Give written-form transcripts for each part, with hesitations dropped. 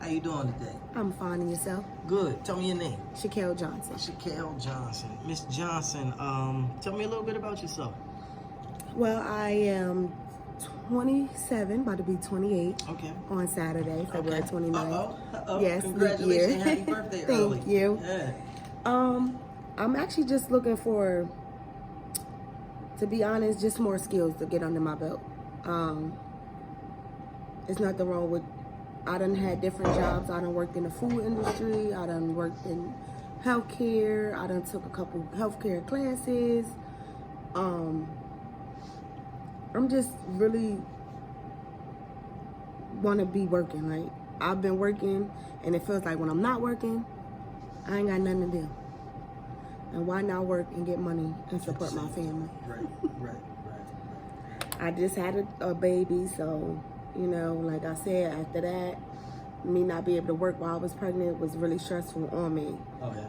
How you doing today? I'm fine, and yourself? Good. Tell me your name. Shakale Johnson. Shakale Johnson. Miss Johnson, tell me a little bit about yourself. Well, I am 27, about to be 28 on Saturday, February 29th. Yes, congratulations. Happy birthday early. Thank you. Yeah. I'm actually just looking for, to be honest, just more skills to get under my belt. There's nothing wrong with, I done had different jobs. I done worked in the food industry. I done worked in healthcare. I done took a couple healthcare classes. I'm just really want to be working. Like, I've been working, and it feels like when I'm not working, I ain't got nothing to do. And why not work and get money and support my family? Right. I just had a baby, so, you know, like I said, after that, me not being able to work while I was pregnant was really stressful on me.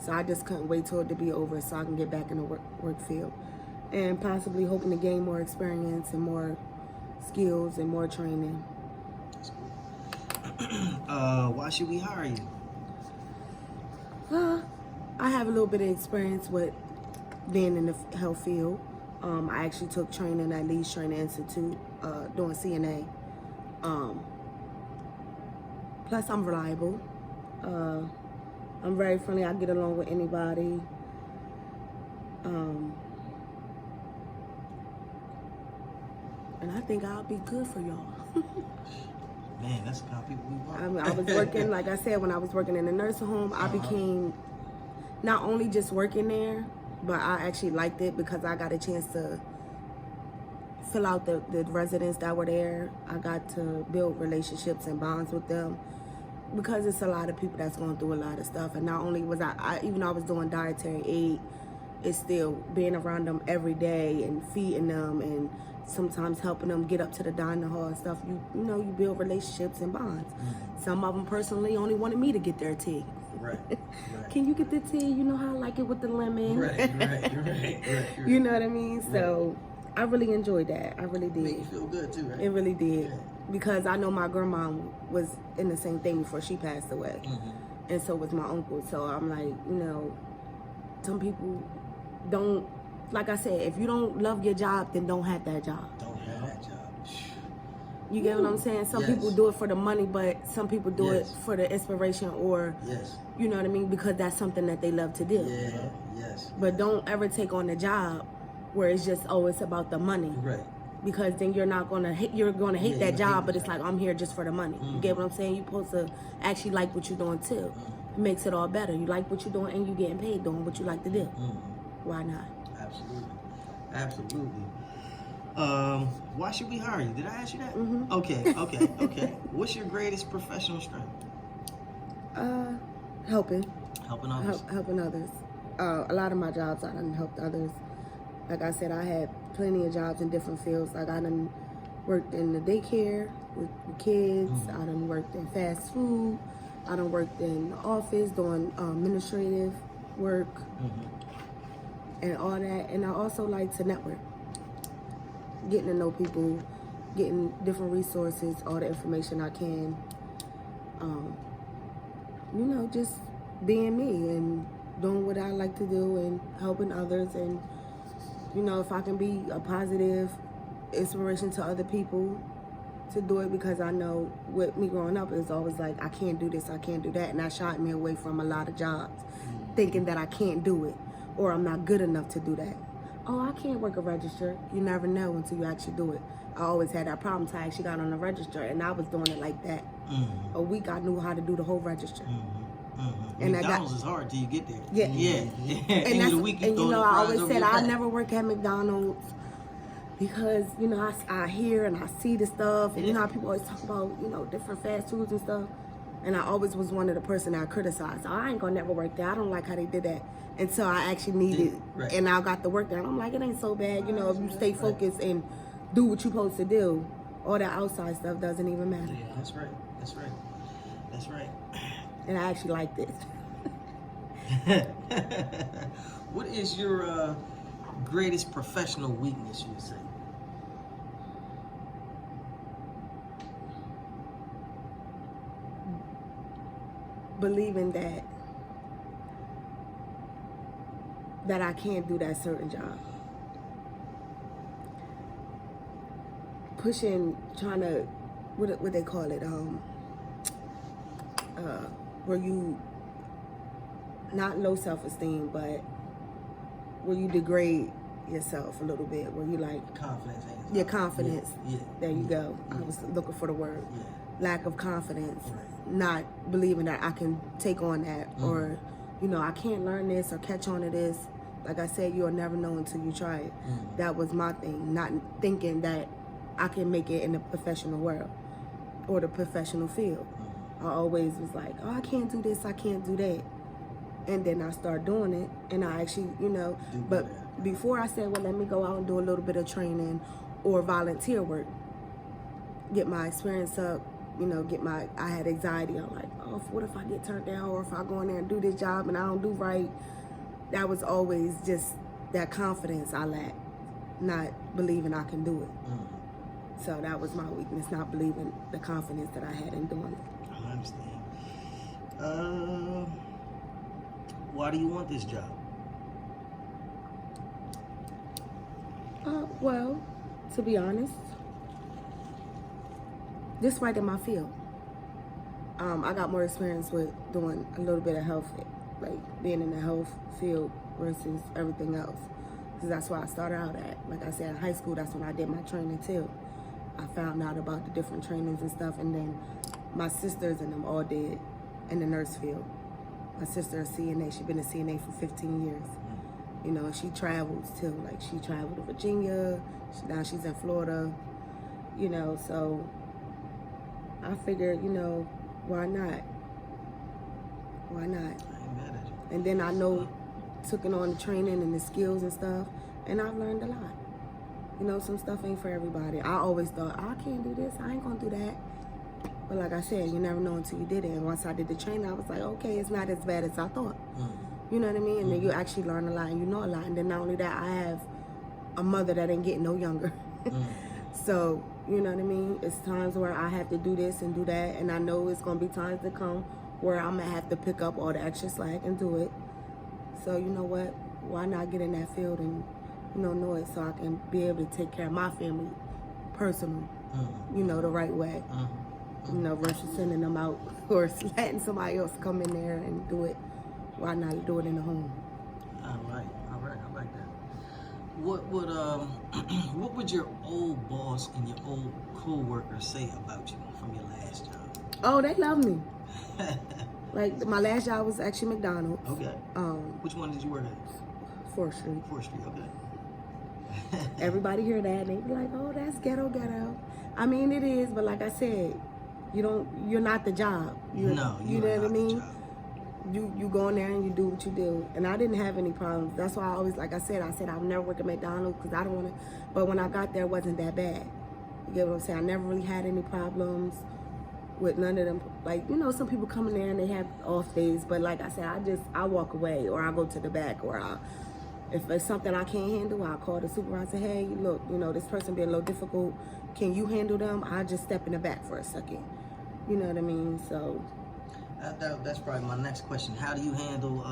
So I just couldn't wait till it to be over so I can get back in the work field. And possibly hoping to gain more experience and more skills and more training. That's cool. Why should we hire you? I have a little bit of experience with being in the health field. I actually took training at Lee's Training Institute doing CNA. Plus, I'm reliable. I'm very friendly. I get along with anybody. And I think I'll be good for y'all. Man, that's the kind of people we want. I was working, like I said, when I was working in the nursing home, I became not only just working there, but I actually liked it because I got a chance to fill out the residents that were there. I got to build relationships and bonds with them because it's a lot of people that's going through a lot of stuff. And not only was I even though I was doing dietary aid, it's still being around them every day and feeding them and sometimes helping them get up to the dining hall and stuff. You know, you build relationships and bonds. Some of them personally only wanted me to get their tea. Right. Can you get the tea? You know how I like it with the lemon. Right. You know what I mean? So I really enjoyed that. I really did. Make you feel good too, right? It really did. Yeah. Because I know my grandma was in the same thing before she passed away. And so was my uncle. So I'm like, you know, some people don't, like I said, if you don't love your job, then don't have that job. Don't have that job. You get what I'm saying? Some people do it for the money, but some people do it for the inspiration or, you know what I mean? Because that's something that they love to do. But don't ever take on a job where it's just, oh, it's about the money. Right. Because then you're not gonna hate, you're gonna hate that job, but it's like, I'm here just for the money. You get what I'm saying? You're supposed to actually like what you're doing too. It makes it all better. You like what you're doing and you're getting paid doing what you like to do. Why not? Absolutely. Why should we hire you? Did I ask you that? Okay. What's your greatest professional strength? Helping others. Helping others. A lot of my jobs, I done helped others. Like I said, I had plenty of jobs in different fields. Like I done worked in the daycare with kids. I done worked in fast food. I done worked in the office doing administrative work and all that. And I also like to network. Getting to know people, getting different resources, all the information I can. You know, just being me and doing what I like to do and helping others. And, you know, if I can be a positive inspiration to other people to do it, because I know with me growing up, it's always like, I can't do this, I can't do that. And that shied me away from a lot of jobs, thinking that I can't do it or I'm not good enough to do that. Oh, I can't work a register. You never know until you actually do it. I always had that problem until I actually got on the register, and I was doing it like that. A week I knew how to do the whole register. And McDonald's is hard till you get there. And that's, and you know, I always said I never work at McDonald's because, you know, I hear and I see the stuff, and you know how people always talk about, you know, different fast foods and stuff. And I always was one of the person that I criticized. I ain't gonna never work there. I don't like how they did that. And so I actually needed, and I got to work there. And I'm like, it ain't so bad. You know, if you stay focused and do what you're supposed to do, all that outside stuff doesn't even matter. Yeah, that's right. And I actually liked it. What is your greatest professional weakness, you would say? believing that I can't do that certain job. Pushing, trying to, what they call it, where you, not low self-esteem, but where you degrade yourself a little bit, where you like confidence. Your confidence. Yeah. There you go. I was looking for the word. Yeah. Lack of confidence. Right. Not believing that I can take on that, or I can't learn this or catch on to this. Like I said, you'll never know until you try it. That was my thing. Not thinking that I can make it in the professional world or the professional field. I always was like, oh, I can't do this, I can't do that. And then I start doing it, and I actually, but before I said, well, let me go out and do a little bit of training or volunteer work, get my experience up, I had anxiety. I'm like, oh, what if I get turned down, or if I go in there and do this job and I don't do right? That was always just that confidence I lacked, not believing I can do it. So that was my weakness, not believing the confidence that I had in doing it. I understand. Why do you want this job? Well, to be honest, this right in my field. I got more experience with doing a little bit of health, like being in the health field versus everything else. Because that's where I started out at. Like I said, in high school, that's when I did my training too. I found out about the different trainings and stuff, and then my sisters and them all did in the nurse field. My sister is CNA. She's been a CNA for 15 years. And she travels too. Like, she traveled to Virginia. Now she's in Florida. So I figured, why not? Why not? I ain't mad at you. And then I took it on the training and the skills and stuff, and I've learned a lot. Some stuff ain't for everybody. I always thought, I can't do this, I ain't gonna do that. But like I said, you never know until you did it. And once I did the training, I was like, okay, it's not as bad as I thought. You know what I mean? And then you actually learn a lot, and you know a lot. And then not only that, I have a mother that ain't getting no younger. So, you know what I mean? It's times where I have to do this and do that, and I know it's gonna be times to come where I'm gonna have to pick up all the extra slack and do it. So you know what? Why not get in that field and know it, so I can be able to take care of my family personal, the right way. Versus sending them out or letting somebody else come in there and do it. Why not do it in the home? All right, I like that. What would your old boss and your old co-workers say about you from your last job? Oh, they love me. Like, my last job was actually McDonald's. Okay. Which one did you work at? 4th Street. 4th Street, okay. Everybody hear that and they be like, oh, that's ghetto. I mean, it is, but like I said, you're not the job. You know what I mean? You go in there and you do what you do. And I didn't have any problems. That's why I always, like I said, I'll never work at McDonald's because I don't want to. But when I got there, it wasn't that bad. You get what I'm saying? I never really had any problems with none of them. Like, some people come in there and they have off days. But like I said, I walk away, or I go to the back, or if it's something I can't handle, I'll call the supervisor. Hey, look, this person being a little difficult. Can you handle them? I'll just step in the back for a second. You know what I mean? So that's probably my next question. How do you handle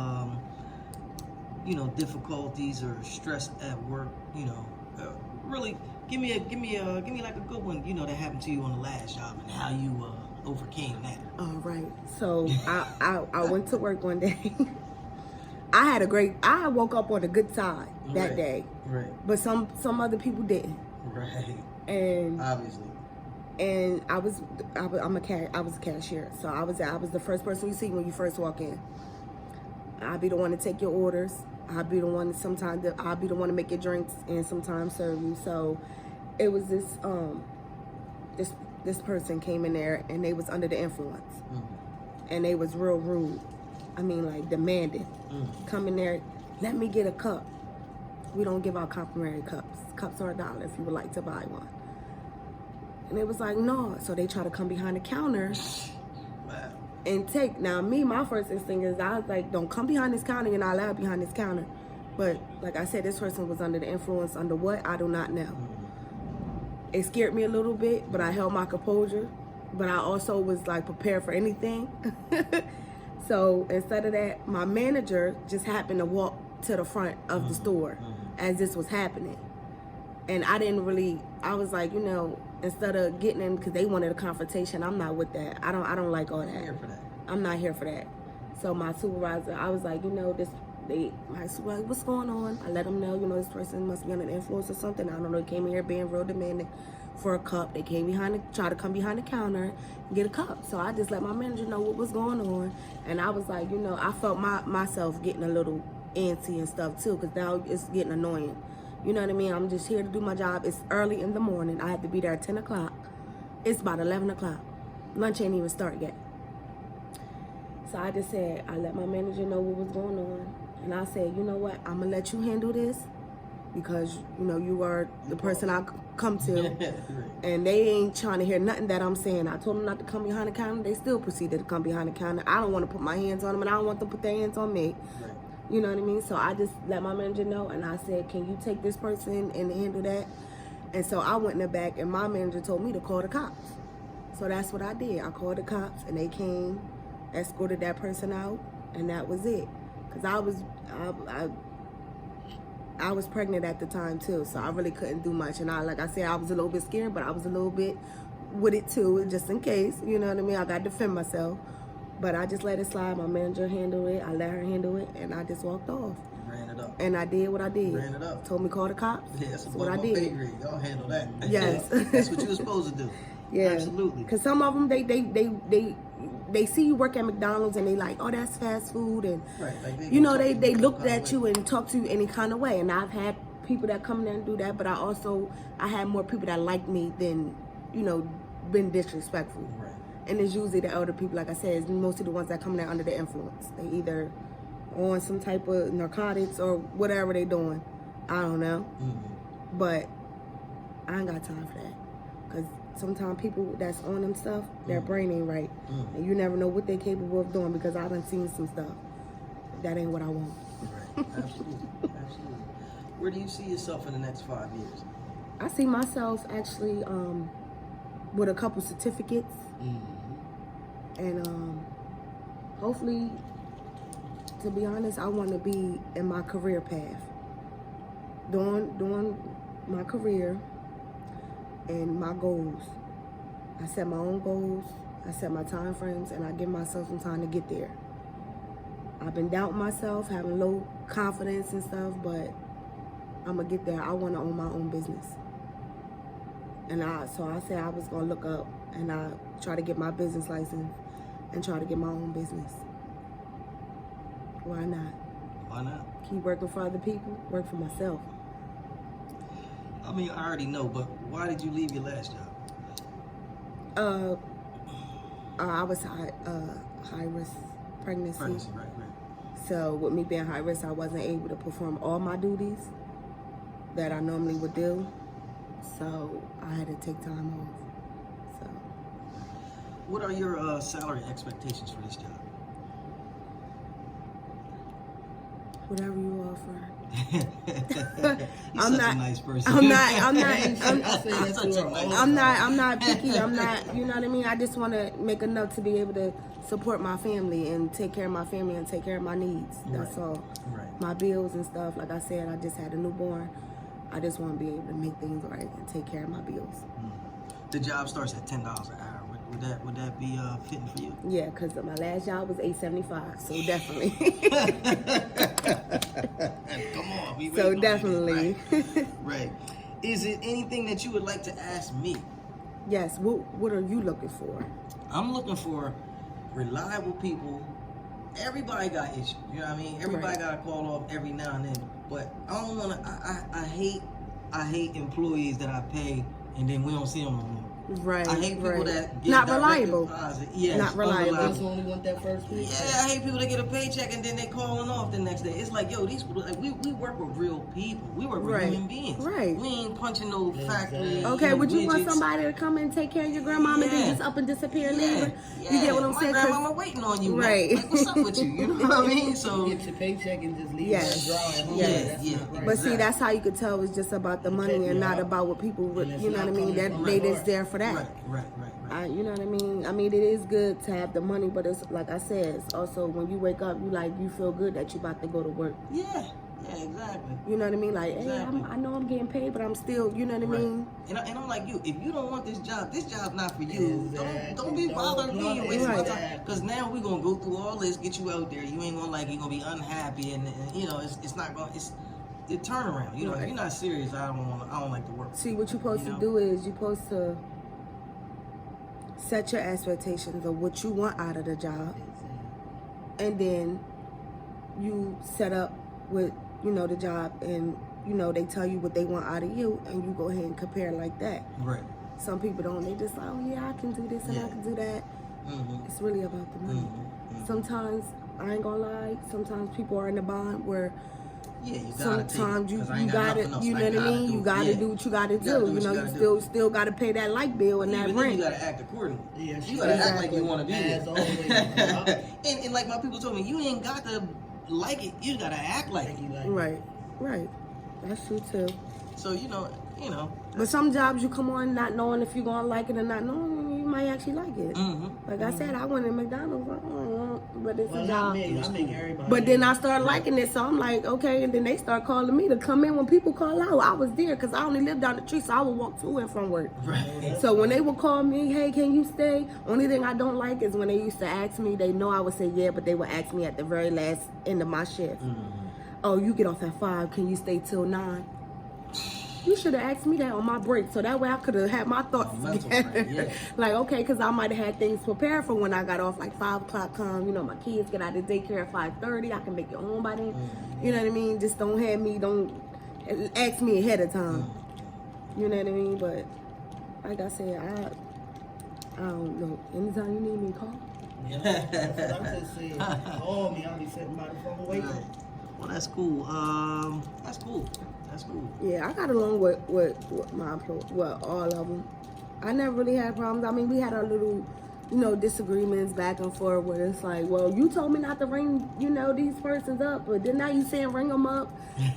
difficulties or stress at work? Really give me like a good one, that happened to you on the last job, and how you overcame that. All right. So I went to work one day. I woke up on a good side that day. Right. But some other people didn't. Right. And obviously. And I was a cashier. So I was the first person you see when you first walk in. I'll be the one to take your orders. I'll be the one to make your drinks and sometimes serve you. So it was this person came in there and they was under the influence. And they was real rude. I mean, like, demanding. Come in there, let me get a cup. We don't give out complimentary cups. Cups are $1 if you would like to buy one. And it was like, no. So they try to come behind the counter and take. Now, my first instinct is, I was like, don't come behind this counter. You're not allowed behind this counter. But like I said, this person was under the influence. Under what? I do not know. It scared me a little bit, but I held my composure. But I also was like prepared for anything. So instead of that, my manager just happened to walk to the front of the store as this was happening. And I didn't really, I was like, instead of getting in, because they wanted a confrontation, I'm not with that. I don't like all that. I'm here for that. I'm not here for that. So my supervisor, I was like, my supervisor, what's going on? I let them know, this person must be under the influence or something. I don't know, they came in here being real demanding for a cup. They came try to come behind the counter and get a cup. So I just let my manager know what was going on. And I was like, I felt myself getting a little antsy and stuff too, because now it's getting annoying. You know what I mean? I'm just here to do my job. It's early in the morning. I have to be there at 10 o'clock. It's about 11 o'clock. Lunch ain't even started yet. So I just said, I let my manager know what was going on. And I said, you know what? I'm going to let you handle this because, you are the person I come to. And they ain't trying to hear nothing that I'm saying. I told them not to come behind the counter. They still proceeded to come behind the counter. I don't want to put my hands on them, and I don't want them to put their hands on me. Right. You know what I mean? So I just let my manager know, and I said, can you take this person and handle that? And so I went in the back, and my manager told me to call the cops. So that's what I did. I called the cops, and they came, escorted that person out, and that was it. Because I was pregnant at the time, too, so I really couldn't do much. And like I said, I was a little bit scared, but I was a little bit with it, too, just in case. You know what I mean? I got to defend myself. But I just let it slide. My manager handled it. I let her handle it, and I just walked off. Ran it up. And I did what I did. Ran it up. Told me call the cops. Yeah, that's what I did. Y'all handle that. Yes. That's what you were supposed to do. Yeah. Absolutely. Because some of them, they see you work at McDonald's, and they like, oh, that's fast food, and right. Like they looked at you and talked to you any kind of way. And I've had people that come there and do that, but I had more people that liked me than been disrespectful. Right. And it's usually the elder people, like I said, it's mostly the ones that come there under the influence. They either on some type of narcotics or whatever they doing. I don't know. Mm-hmm. But I ain't got time for that. Because sometimes people that's on them stuff, their brain ain't right. Mm-hmm. And you never know what they're capable of doing, because I've been seeing some stuff. That ain't what I want. Right. Absolutely. Absolutely. Where do you see yourself in the next 5 years? I see myself actually with a couple certificates. Mm-hmm. And hopefully, to be honest, I want to be in my career path. Doing my career and my goals. I set my own goals, I set my time frames, and I give myself some time to get there. I've been doubting myself, having low confidence and stuff, but I'm going to get there. I want to own my own business. And so I said I was going to look up and I try to get my business license and try to get my own business. Why not? Why not? Keep working for other people, work for myself. I mean, I already know, but why did you leave your last job? I was high risk pregnancy. Right. So with me being high risk, I wasn't able to perform all my duties that I normally would do. So I had to take time off. So. What are your salary expectations for this job? Whatever you offer. You're such a nice person. I'm not picky. I'm not, you know what I mean? I just want to make enough to be able to support my family and take care of my family and take care of my needs. That's all. Right. My bills and stuff. Like I said, I just had a newborn. I just want to be able to make things right and take care of my bills. The job starts at $10 an hour. Would that be fitting for you? Yeah, because my last job was $8.75, so definitely. Come on, we so definitely. Right. Is it anything that you would like to ask me? Yes. What are you looking for? I'm looking for reliable people. Everybody got issues. You know what I mean? Everybody got to call off every now and then. But I don't want to. I hate employees that I pay and then we don't see them no more. Right. I hate people that get not reliable. Yes, not reliable. Just only want that first paycheck. Yeah, I hate people that get a paycheck and then they calling off the next day. It's like, yo, these people, like we work with real people. We work with human beings. Right. We ain't punching no factory. Okay, would you want somebody to come and take care of your grandmama and then just up and disappear and leave her? Yeah. You get what I'm saying? My grandmama waiting on you. Right. Like, what's up with you? You know what I mean? So you get your paycheck and just leave yes. her dry at home. Yeah. But see, that's how you could tell it's just about the money and not about what people, you know what I mean? That they just there for that. Right. You know what I mean? I mean, it is good to have the money, but it's like I said, it's also when you wake up, you feel good that you about to go to work. Yeah, exactly. You know what I mean? Like, Exactly. hey, I know I'm getting paid, but I'm still, you know what I mean? And I'm like you. If you don't want this job's not for you. Exactly. Don't be bothering me and wasting my Right. time. Because now we're gonna go through all this, get you out there. You ain't gonna like. You're gonna be unhappy, and you know it's not gonna. It's the turnaround. You know, if you're not serious, I don't like to work. See, what you're supposed to do is you're supposed to set your expectations of what you want out of the job, and then you set up with, you know, the job, and you know they tell you what they want out of you, and you go ahead and compare like that. Right. Some people don't. They just like, oh yeah, I can do this and I can do that. It's really about the money. Sometimes, I ain't gonna lie, sometimes people are in a bond where Yeah, you gotta sometimes take it, 'cause I you ain't got gotta, nothing else. you know I what I gotta mean? do You it. gotta Yeah. do what you gotta do. gotta do You what know, you you gotta still gotta pay that light bill and that Even then, rent. you gotta act accordingly. Yeah, You gotta act like Exactly. you want to be As there. always. and like my people told me, you ain't got to like it. You gotta act like it. Right. That's true too. So you know. But some jobs you come on not knowing if you're gonna like it or not knowing, you might actually like it. Like I said, I went in McDonald's, but it's a job. I make everybody. But then I started liking it, so I'm like, okay. And then they start calling me to come in when people call out. I was there because I only lived down the street, so I would walk to and from work. Right. So when they would call me, hey, can you stay? Only thing I don't like is when they used to ask me. They know I would say yeah, but they would ask me at the very last end of my shift. Oh, you get off at 5. Can you stay till 9? You should have asked me that on my break, so that way I could have had my thoughts together. Like, okay, because I might have had things prepared for when I got off, like 5 o'clock come, you know, my kids get out of daycare at 5:30, I can make it home by then. You know what I mean? Just don't ask me ahead of time. You know what I mean? But, like I said, I don't know. Anytime you need me, call. That's what I just said. Call me, I'll be sitting by the phone waiting. Well, that's cool. That's cool. Yeah, I got along with my employees, well, all of them. I never really had problems. I mean, we had our little, you know, disagreements back and forth where it's like, well, you told me not to ring, you know, these persons up, but then now you saying ring them up.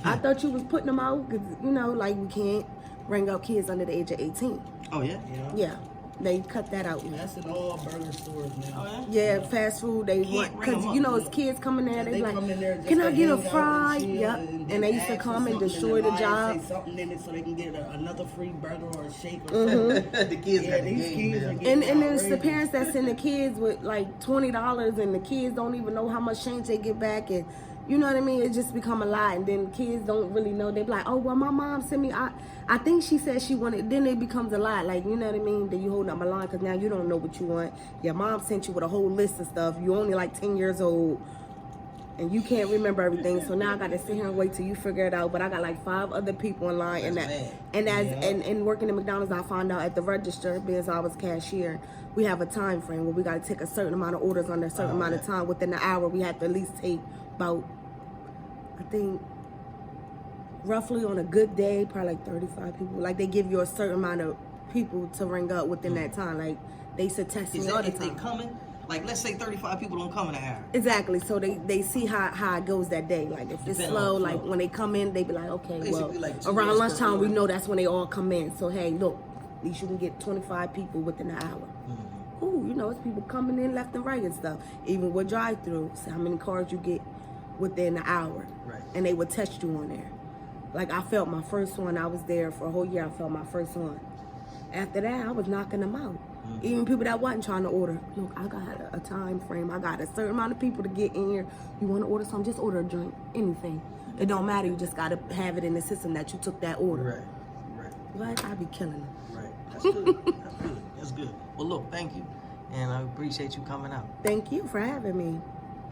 I thought you was putting them out because, you know, like we can't ring up kids under the age of 18. Oh, yeah? Yeah. They cut that out. That's in all burger stores now. Oh, Yeah, fast food. They want, because you know, as kids coming there, they like, come in there just can I to get a hang out fry? and chill Yep. And they used to ask for come and something destroy the lie and job. Say something in it so they can get another free burger or a shake or something. The kids got the these game, kids are man. getting And it's the outrageous. parents that send the kids with like $20 and the kids don't even know how much change they get back, and you know what I mean? It just become a lie, and then kids don't really know. They be like, oh, well, my mom sent me, I think she said she wanted, then it becomes a lie. Like, you know what I mean? Then you hold up my line because now you don't know what you want. Your mom sent you with a whole list of stuff. You only like 10 years old and you can't remember everything. So now I got to sit here and wait till you figure it out. But I got like 5 other people in line. And working at McDonald's, I found out at the register, because I was cashier, we have a time frame where we got to take a certain amount of orders under a certain amount of time. Within the hour, we have to at least take about, I think, roughly on a good day, probably like 35 people. Like, they give you a certain amount of people to ring up within that time. Like, they used to test me all the If they time. coming, like, let's say 35 people don't come in an hour. Exactly. So they see how it goes that day. Like, if it's Depending slow, on the like flow. when they come in, they be like, okay, Basically, well, like 2 around minutes per lunchtime, we order. know that's when they all come in. So, hey, look, at least you can get 25 people within an hour. Ooh, you know, it's people coming in left and right and stuff. Even with drive-through, see how many cars you get within an hour. Right. And they would test you on there. Like, I felt my first one. I was there for a whole year. I felt my first one. After that, I was knocking them out. Even people that wasn't trying to order. Look, I got a time frame. I got a certain amount of people to get in here. You want to order something? Just order a drink. Anything. It don't matter. You just got to have it in the system that you took that order. Right. What? I be killing them. Right. That's good. That's good. Well, look, thank you. And I appreciate you coming out. Thank you for having me.